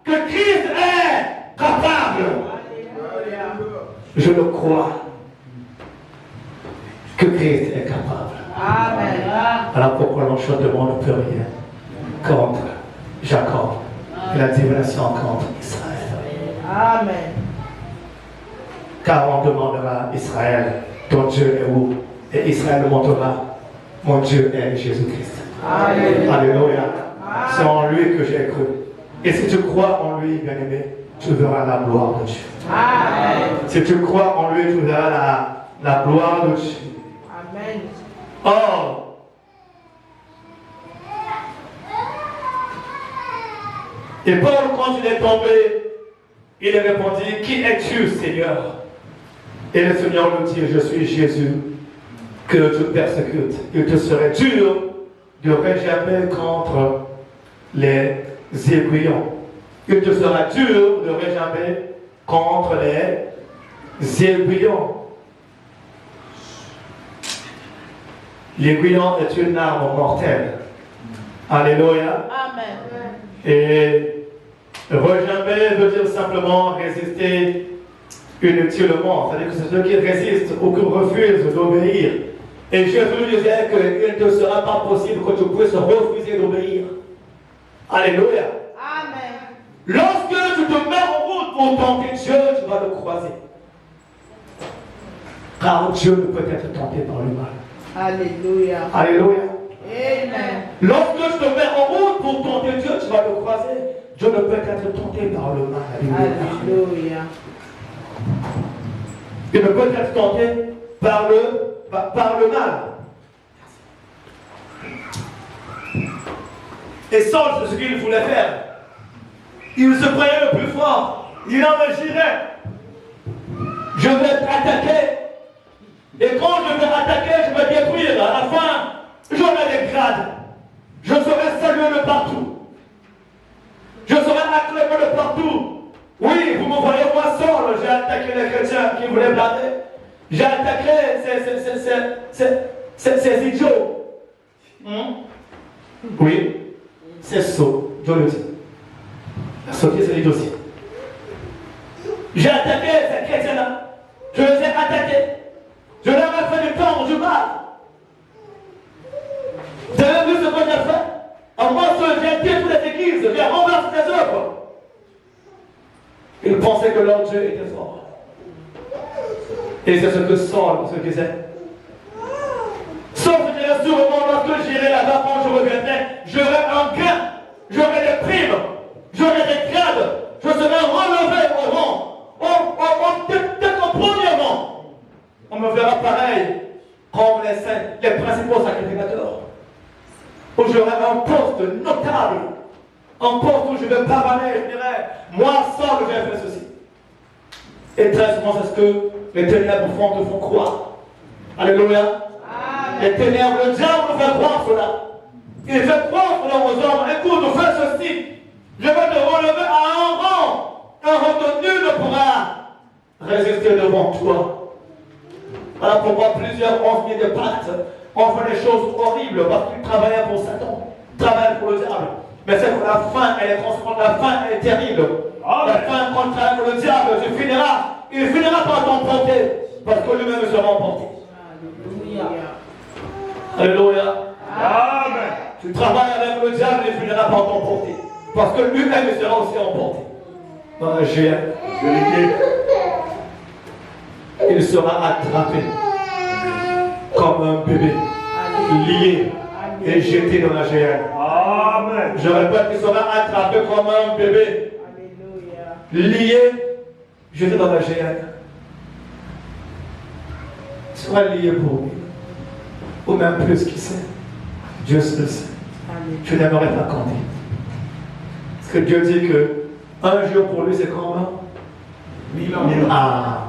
que Christ est capable. Alléluia. Je le crois que Christ est capable. Amen. Alors pourquoi l'enchantement ne peut rien contre Jacob et la divination contre Israël? Amen. Car on demandera à Israël, ton Dieu est où? Et Israël demandera, mon Dieu est Jésus-Christ. Alléluia. Alléluia. C'est en lui que j'ai cru. Et si tu crois en lui, bien-aimé, tu verras la gloire de Dieu. Amen. Si tu crois en lui, tu verras la gloire de Dieu. Amen. Or, et Paul, quand il est tombé, il répondit, qui es-tu, Seigneur? Et le Seigneur lui dit, je suis Jésus, que tu persécutes. Il te serait dur de réjammer contre les aiguillons. Il te sera dur de réjammer contre les aiguillons. L'aiguillon est une arme mortelle. Alléluia. Amen. Et rejammer veut dire simplement résister inutilement. C'est-à-dire que c'est ceux qui résistent ou qui refusent d'obéir. Et Jésus disait qu'il ne sera pas possible que tu puisses refuser d'obéir. Alléluia. Amen. Lorsque tu te mets en route pour tenter Dieu, tu vas le croiser. Car Dieu ne peut être tenté par le mal. Alléluia. Alléluia. Amen. Lorsque tu te mets en route pour tenter Dieu, tu vas le croiser. Dieu ne peut être tenté par le mal. Alléluia. Il ne peut être tenté par le mal. Et Saul, c'est ce qu'il voulait faire. Il se croyait le plus fort. Il en me j'irai. Je vais attaquer. Et quand je vais attaquer, je vais détruire. À la fin, j'aurai des grades. Je serai salué de partout. Je serai acclamé de partout. Oui, vous me voyez, moi Saul, j'ai attaqué les chrétiens qui voulaient blader. J'ai attaqué ces idiots. Oui, c'est sot, Dieu le dit. La sauter, c'est l'idiot aussi. J'ai attaqué ces chrétiens-là. Je les ai attaqués. Je leur ai fait du tort, du mal. Vous avez vu ce que j'ai fait? En moi, j'ai détruit les églises, j'ai renversé les œuvres. Ils pensaient que leur Dieu était fort. Et c'est ce que Saul se disait. Saul se disait sûrement, lorsque j'irai là-bas, quand je reviendrai, j'aurai un gain, j'aurai des primes, j'aurai des grades, je serai relevé au rang. Peut-être au premier rang. On me verra pareil comme les saints, les principaux sacrificateurs. où j'aurai un poste notable, un poste où je vais pavaner, je dirais, moi seul j'ai fait ceci. Et très souvent, c'est ce que les ténèbres te font croire. Alléluia. Les ténèbres, le diable nous fait croire cela. Il fait croire cela aux hommes. Écoute, fais ceci. Je vais te relever à un rang que nul ne pourra résister devant toi. Voilà pourquoi plusieurs ont fait des pactes, ont fait des choses horribles parce qu'ils travaillaient pour Satan, travaillaient pour le diable. Mais c'est que la fin, elle est transformante, la fin, elle est terrible. La fin contraire pour le diable, il finira par t'emporter parce que lui-même sera emporté. Alléluia. Amen. Tu travailles avec le diable, il finira par t'emporter. Parce que lui-même sera aussi emporté. Dans la géhenne. Il sera attrapé comme un bébé, lié et jeté dans la géhenne. Amen. Je répète, il sera attrapé comme un bébé, lié, jeté dans la géhenne. Tu seras lié pour lui. Ou même plus, qui sait. Dieu seul sait. Tu n'aimerais pas compter. Parce que Dieu dit que un jour pour lui c'est comme 1000 ans. Ah.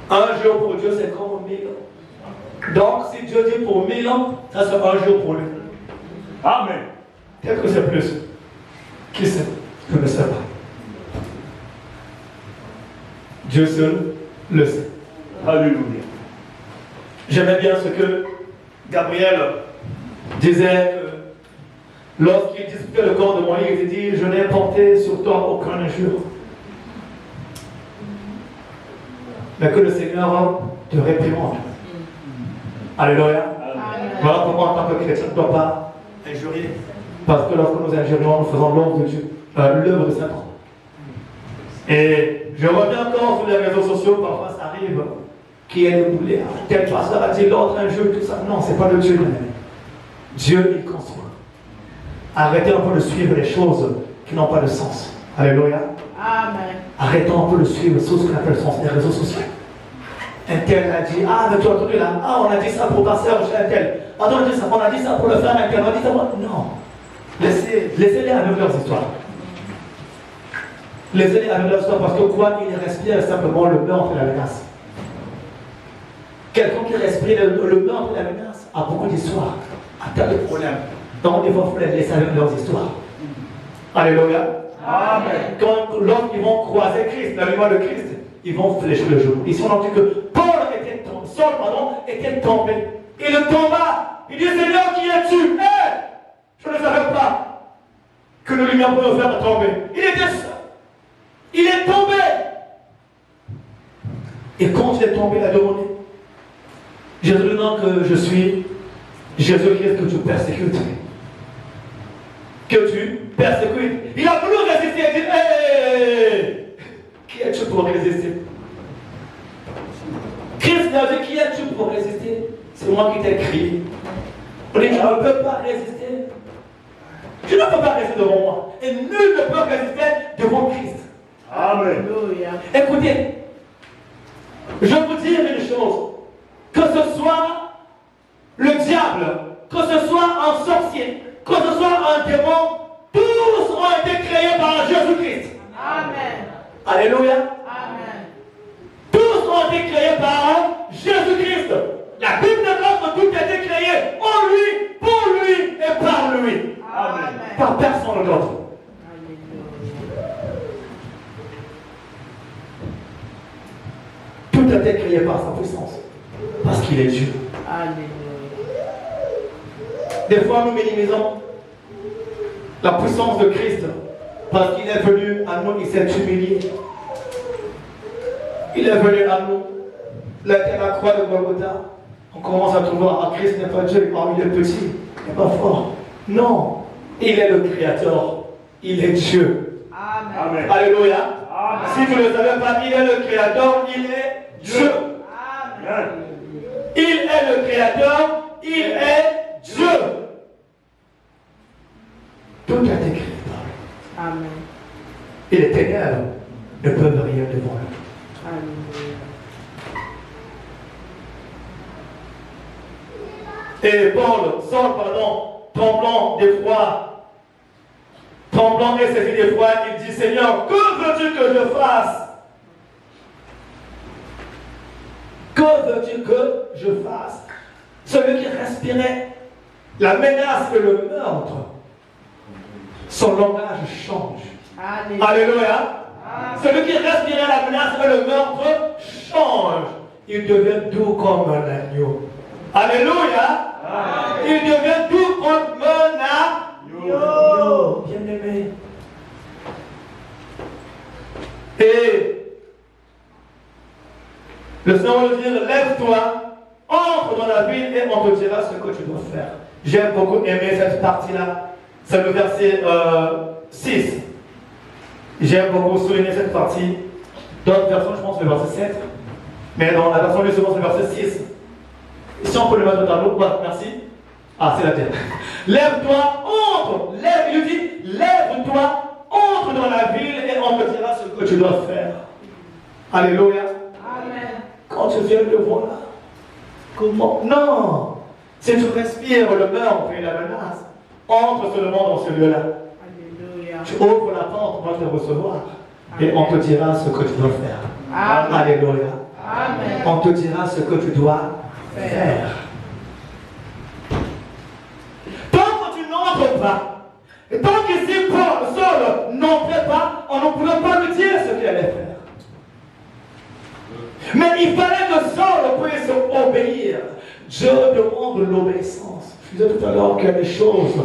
Un jour pour Dieu c'est comme 1000 ans. Donc si Dieu dit pour 1000 ans, ça sera un jour pour lui. Amen. Peut-être que c'est plus. Qui sait? Je ne sais pas. Dieu seul le sait. Alléluia. J'aimais bien ce que Gabriel disait que lorsqu'il disputait le corps de Moïse, il dit, je n'ai porté sur toi aucun injure. Mais que le Seigneur te réprimande. Alléluia. Voilà pourquoi en tant que chrétien, tu ne dois pas injurier. Parce que lorsque nous injurions, nous faisons l'œuvre de Dieu, l'œuvre de Satan. Et je reviens encore sur les réseaux sociaux, parfois ça arrive, qui est déboulé. Tel pasteur a dit l'autre injure, tout ça. Non, ce n'est pas le Dieu de même. Dieu, il conçoit. Arrêtez un peu de suivre les choses qui n'ont pas de sens. Alléluia. Amen. Arrêtons un peu de suivre ce qu'on appelle le sens des réseaux sociaux. Un tel a dit, ah, mais tu as entendu là, ah, on a dit ça pour passer chez un tel. Ah, on a dit ça pour le frère un tel, on a dit ça pour... Non. Laissez-les avec leurs histoires. Laissez-les avec leurs histoires parce que quoi, ils respirent simplement le meurtre et la menace. Quelqu'un qui respire le meurtre et la menace a beaucoup d'histoires, a tas de problèmes. Donc, il faut les laisser avec leurs histoires. Alléluia. Amen. Lorsqu'ils vont croiser Christ, la mémoire de Christ, ils vont fléchir le genou. Ils sont rendus que Saul était tombé. Il tomba. Il dit, Seigneur, qui es-tu? Je ne savais pas que le lumière pouvait me faire tomber. Il était seul. Il est tombé. Et quand il est tombé, il a demandé, Jésus, non, que je suis Jésus-Christ que tu persécutes. Que tu persécutes. Il a voulu résister et dire, hé, qui es-tu pour résister? Christ a dit, qui es-tu pour résister? C'est moi qui t'ai crié. On dit, je ne peux pas résister. Je ne peux pas résister devant moi. Et nul ne peut résister devant Christ. Amen. Écoutez, je vous dis une chose. Que ce soit le diable, que ce soit un sorcier, que ce soit un démon, tous ont été créés par Jésus-Christ. Amen. Alléluia. Amen. Tous ont été créés par Jésus-Christ. La Bible déclare que tout a été créé en lui, pour lui et par lui. Amen. Par personne d'autre. Tout a été créé par sa puissance. Parce qu'il est Dieu. Alléluia. Des fois, nous minimisons la puissance de Christ parce qu'il est venu à nous, il s'est humilié. Il est venu à nous. Là, à la croix de Golgotha, on commence à trouver, ah, Christ n'est pas Dieu, oh, il est petit, il n'est pas fort. Non, il est le Créateur, il est Dieu. Amen. Amen. Alléluia. Amen. Si vous ne le savez pas, il est le Créateur, il est Dieu. Amen. Il est le Créateur, il est Dieu. Tout a été créé par lui. Amen. Et les ténèbres ne peuvent rien devant lui. Alléluia. Et Saul, tremblant d'effroi, tremblant et saisi d'effroi, il dit, Seigneur, que veux-tu que je fasse? Que veux-tu que je fasse? Celui qui respirait la menace et le meurtre, son langage change. Alléluia. Alléluia. Celui qui respirait la menace et le meurtre change. Il devient doux comme un agneau. Alléluia. Il devient doux comme un agneau. Bien-aimé. Et le Seigneur va dire, lève-toi, entre dans la ville et on te dira ce que tu dois faire. J'aime beaucoup aimer cette partie-là. C'est le verset 6. J'aime beaucoup souligner cette partie. D'autres versions, je pense, le verset 7. Mais dans la version du second, c'est le verset 6. Si on peut le mettre au tableau, ouais, merci. Ah, c'est la terre. Lève-toi, entre. Il dit, lève-toi, entre dans la ville et on te dira ce que tu dois faire. Alléluia. Amen. Quand tu viens le voir là, comment? Non. Si tu respires le meurtre et la menace, entre seulement dans ce lieu-là. Alléluia. Tu ouvres la porte, on va te recevoir. Et on te dira ce que tu dois faire. Amen. Alléluia. Amen. On te dira ce que tu dois faire. Tant que tu n'entres pas, et tant qu'ici Saul n'entrait pas, on ne pouvait pas lui dire ce qu'il allait faire. Mais il fallait que Saul puisse obéir. Dieu demande l'obéissance. Je disais tout à l'heure que les choses,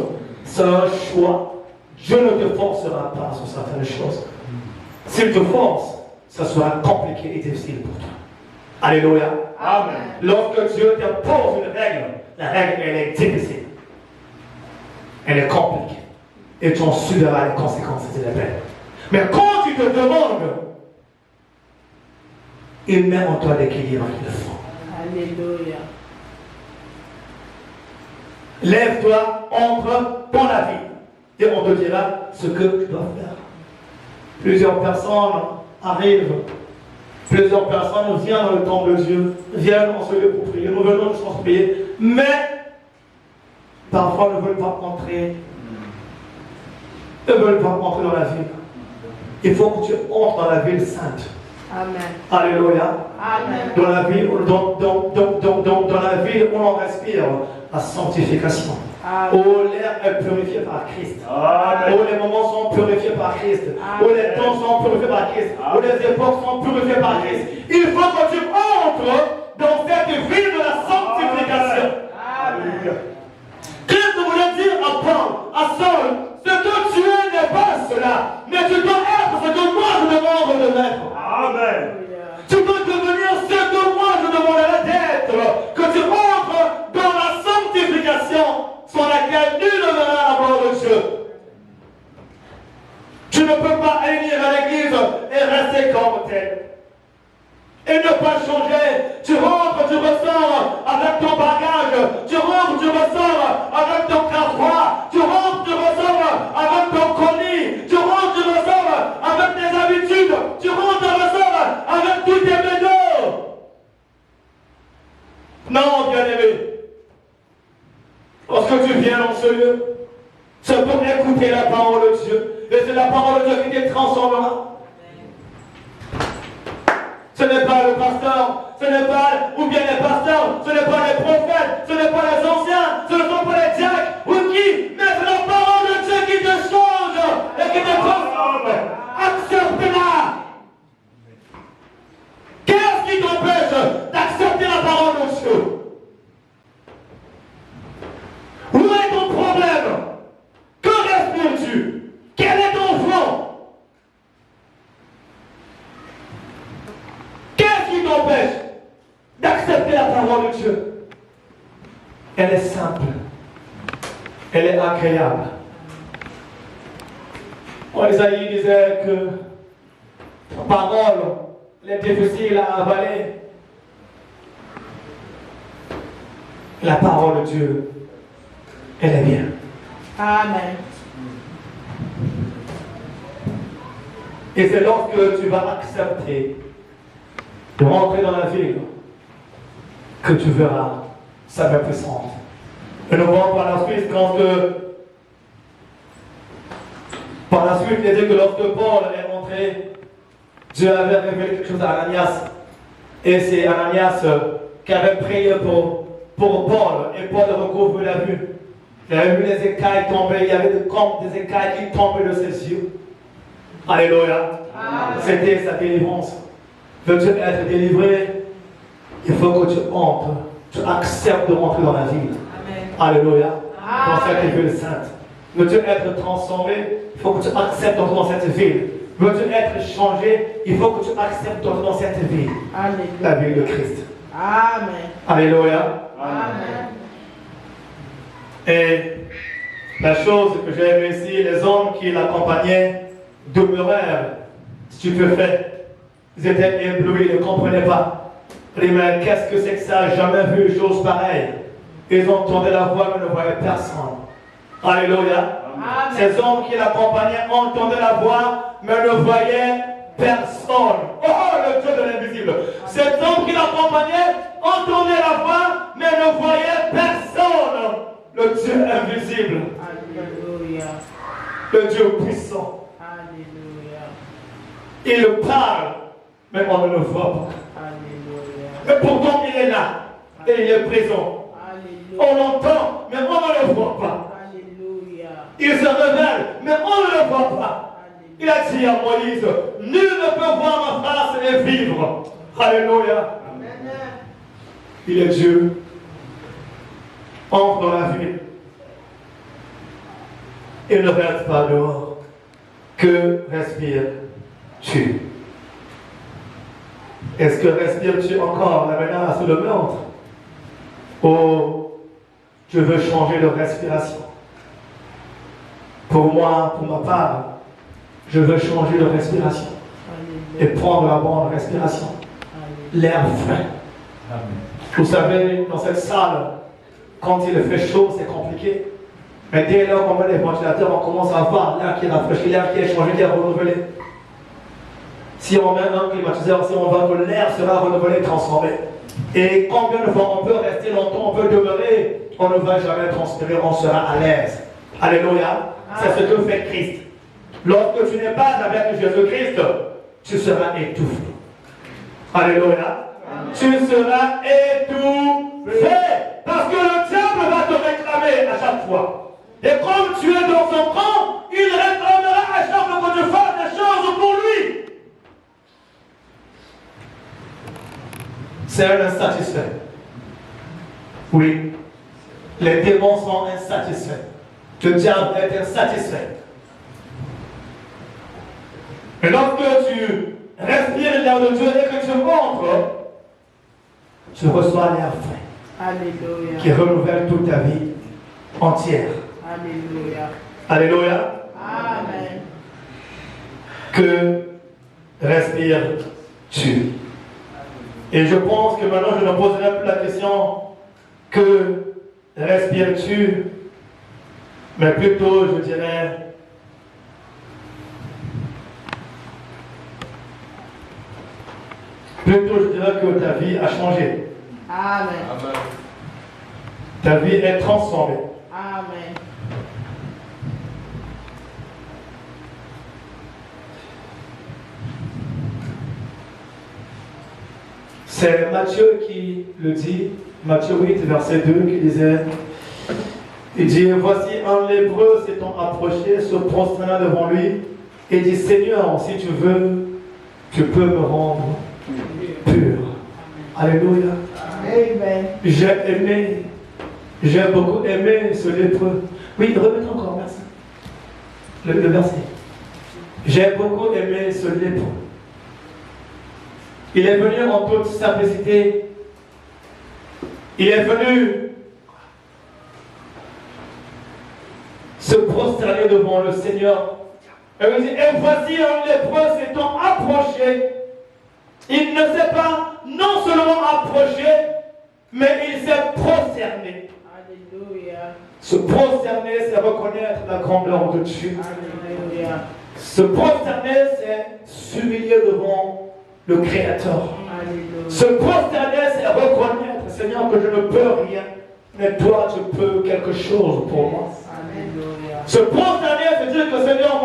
c'est un choix. Dieu ne te forcera pas sur certaines choses. S'il te force, ça sera compliqué et difficile pour toi. Alléluia. Amen. Lorsque Dieu te pose une règle, la règle, elle est difficile. Elle est compliquée. Et tu en subiras les conséquences de la peine. Mais quand tu te demandes, il met en toi l'équilibre qu'il faut. Alléluia. Lève-toi, entre dans la vie. Et on te dira ce que tu dois faire. Plusieurs personnes arrivent. Plusieurs personnes viennent dans le temple de Dieu, viennent en ce lieu pour prier. Nous venons juste pour prier. Mais parfois ne veulent pas entrer. Ne veulent pas entrer dans la ville. Il faut que tu entres dans la ville sainte. Amen. Alléluia. Amen. Dans la ville, dans la ville où l'on respire la sanctification. Amen. Où l'air est purifié par Christ. Amen. Où les moments sont purifiés par Christ. Où les temps sont purifiés par Christ. Où les époques sont purifiées par Christ. Il faut que tu entres dans cette ville de la sanctification. Amen. Christ voulait dire à Paul, à Saul, ce que tu es n'est pas cela, mais tu dois être ce que moi je demande de l'être. Amen. Tu dois devenir ce que moi je demanderai d'être. Que tu entres dans la sanctification sur laquelle nul ne verra la gloire de Dieu. Tu ne peux pas venir à l'église et rester comme tel. Et ne pas changer. Tu rentres, tu ressors avec ton bagage. Tu rentres, tu ressors avec ton carquois. Tu rentres, tu ressors avec ton colis. Tu rentres, tu ressors avec tes habitudes. Tu rentres, tu ressors avec tous tes médots. Non, bien-aimé. Lorsque tu viens dans ce lieu, c'est pour écouter la parole de Dieu. Et c'est la parole de Dieu qui te transformera. Ce n'est pas le pasteur, ce n'est pas, ou bien les pasteurs, ce n'est pas les prophètes, ce n'est pas les anciens, ce ne sont pas les diacres, ou qui, mais c'est la parole de Dieu qui te change et qui te transforme. Accepte-la. Qu'est-ce qui t'empêche d'accepter la parole de Dieu? Où est ton problème? Que respires-tu? Quel est ton front? Qu'est-ce qui t'empêche d'accepter la parole de Dieu? Elle est simple. Elle est agréable. Isaïe disait que la parole est difficile à avaler. La parole de Dieu, elle est bien. Amen. Et c'est lorsque tu vas accepter de rentrer dans la ville que tu verras sa main puissante. Et nous voyons par la suite, par la suite, il dit que lorsque Paul est montré, Dieu avait révélé quelque chose à Ananias. Et c'est Ananias qui avait prié pour Paul. Et Paul recouvre la vue. Il avait vu les écailles tomber. Il y avait des écailles qui tombaient de ses yeux. Alléluia. C'était sa délivrance. Veux-tu être délivré? Il faut que tu entres. Tu acceptes de rentrer dans la ville. Alléluia. Dans cette ville sainte. Veux-tu être transformé? Il faut que tu acceptes d'entrer dans cette ville. Veux-tu être changé? Il faut que tu acceptes d'entrer dans cette ville. La ville de Christ. Amen. Alléluia. Amen. Et la chose que j'ai aimée ici, les hommes qui l'accompagnaient demeurèrent stupéfaits. Ils étaient éblouis, ils ne comprenaient pas. Ils disaient, mais qu'est-ce que c'est que ça? Jamais vu une chose pareille. Ils entendaient la voix, mais ne voyaient personne. Alléluia. Amen. Ces hommes qui l'accompagnaient entendaient la voix, mais ne voyaient personne. Oh, le Dieu de l'invisible. Ces hommes qui l'accompagnaient entendaient la voix, mais ne voyaient personne. Le Dieu invisible. Alléluia. Le Dieu puissant. Alléluia. Il parle, mais on ne le voit pas. Alléluia. Et pourtant, il est là. Et il est présent. Alléluia. On l'entend, mais on ne le voit pas. Alléluia. Il se révèle, mais on ne le voit pas. Il a dit à Moïse, nul ne peut voir ma face et vivre. Alléluia. Amen. Il est Dieu. Entre dans la ville. Il ne reste pas dehors. Que respires-tu? Est-ce que respires-tu encore la menace ou le meurtre? Oh, je veux changer de respiration. Pour moi, pour ma part, je veux changer de respiration et prendre la bonne respiration. L'air frais. Vous savez, dans cette salle, quand il fait chaud, c'est compliqué. Mais dès lors qu'on met les ventilateurs, on commence à voir l'air qui est rafraîchi, l'air qui est changé, qui est renouvelé. Si on met un climatiseur, si on va que l'air sera renouvelé, transformé. Et combien de fois on peut rester longtemps, on peut demeurer, on ne va jamais transpirer, on sera à l'aise. Alléluia. C'est ce que fait Christ. Lorsque tu n'es pas avec Jésus-Christ, tu seras étouffé. Alléluia. Tu seras étouffé. Parce que le diable va te réclamer à chaque fois. Et comme tu es dans son camp, il réclamera à chaque fois que tu fasses des choses pour lui. C'est un insatisfait. Oui. Les démons sont insatisfaits. Le diable est insatisfait. Et lorsque tu respires l'air de Dieu et que tu entres, tu reçois l'air frais. Alléluia. Qui renouvelle toute ta vie entière. Alléluia. Alléluia. Amen. Que respires-tu? Et je pense que maintenant je ne poserai plus la question que respires-tu, mais plutôt je dirais que ta vie a changé. Amen. Ta vie est transformée. Amen. C'est Matthieu qui le dit, Matthieu 8, verset 2, qui disait, il dit, voici un lépreux s'étant approché, se prosterna devant lui, et dit, Seigneur, si tu veux, tu peux me rendre pur. Alléluia. Amen. J'ai beaucoup aimé ce lépreux. Oui, remettez encore, merci. Le verset. J'ai beaucoup aimé ce lépreux. Il est venu en toute simplicité. Il est venu se prosterner devant le Seigneur. Et il dit, et voici un lépreux s'étant approché. Il ne s'est pas non seulement approché, mais il s'est prosterné. Alléluia. Se prosterner, c'est reconnaître la grandeur de Dieu. Alléluia. Se prosterner, c'est s'humilier devant le Créateur. Alléluia. Se prosterner, c'est reconnaître, Seigneur, que je ne peux rien. Mais toi, tu peux quelque chose pour moi. Alléluia. Se prosterner, c'est dire que Seigneur,